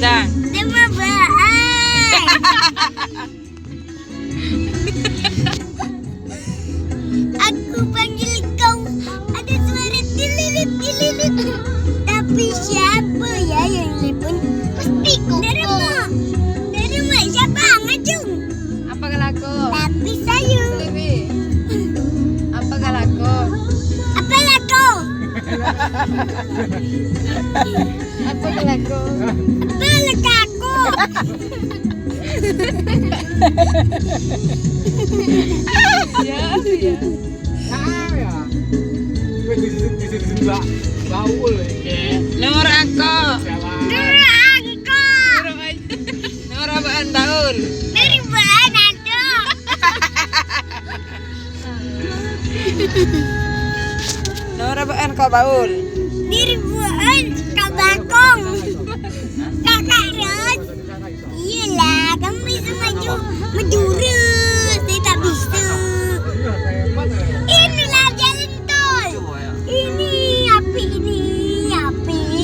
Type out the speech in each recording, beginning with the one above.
Dendang. Dema bahan. Aku panggil kau, ada suara tililit. Tapi siapa ya yang telepon? Pasti kau. Dari rumah siapa ngajung? Apa lagu? Tapi saya. Apa lagu? Apalah kau? Apa lagu? Apalah kaku? Ya. Ya. Di sini baul Nur aku. Angko. Nur apaan baul? Dari bahan ada. Nur apaan kau baul? Dari bahan kabakong. Kakak Ros. Iyalah, kamu bisa maju Madura. Saya tak bisa. Inilah jalan tol. Ini api.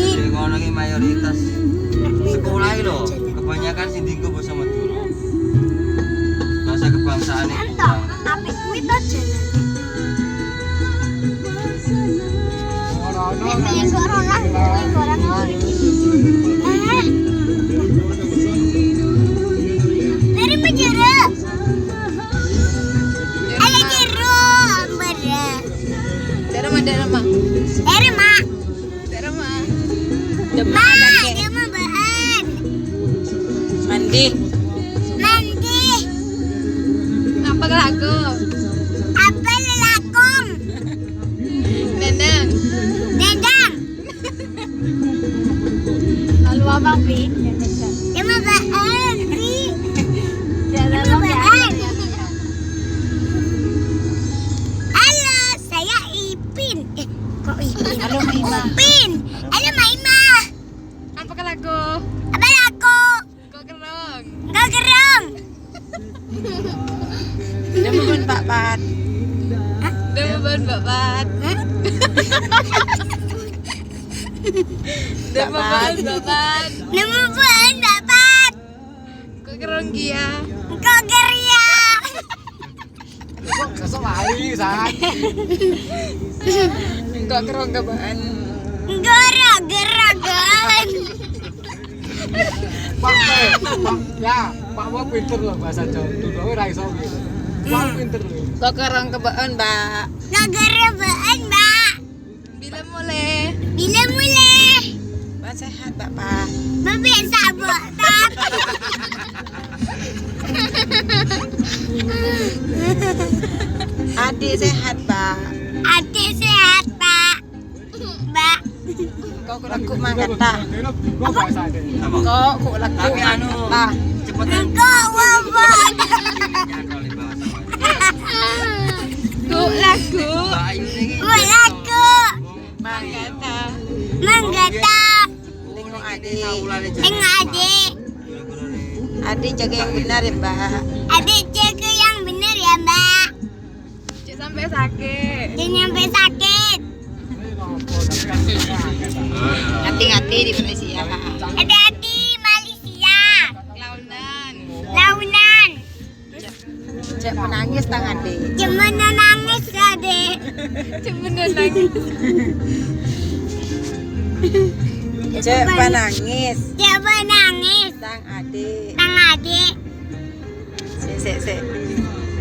Jadi kalau lagi mayoritas sekolah itu loh, kebanyakan sindinggo bahasa Madura. Bahasa kebangsaan itu Entah, api kuwi to jalan. Dari Madura. Ayo jeruk, berat. Dari mana? Dari mak. Dari mana? Mak, dia mau bahan. Mandi. Apa lagu? Apa lelakong? Dendang. Lalu abang Pi? Dia mau bahan, Pi. Jalan Dia mau bahan. Halo, saya Ipin. Kok Ipin? Halo, Maima. Ipin. Halo, Maima. Apa lagu? Apa laku? Kau gerong. Engkau gerong. Dia mau babat. Dia mau babat. Dia mau babat. Nama bahan dapat. Kau gerong gia. Engkau geria. kok kesel lagi saat Kau gerong kebaan. Geragan. Pak Pak pinter loh bahasa Jawa dulu ora iso gitu Pak pinter loh Kau gerong kebaan, Mbak. Ngagara bahan, Mbak. Bila mulai? Bila mulai? Mbak sehat, Bapak. Bapak sabuk tak? Adik sehat, Pak. Adik sehat, Pak. Mbak. Kau laku mangkat tak? kok bahasa deh Kau laku Tapi anu tak? cepetan Engkau wabah. jangan kali bahasa. Kau laku Mbak Ayu ini Walaku. mangkat tak? Menggata. Tengok adik. Tengok adik. Adik jaga yang benar ya, Mbak. Adik jaga yang benar ya, Mbak. Cik sampai sakit. Jangan sampai sakit. Hati-hati di Malaysia. Hati-hati Malaysia. Launan. Cek menangis tangan deh. Jangan nangis, adik. Cek menangis. Cek menangis. Jangan nangis. Sang adik. Tang adik. Sek.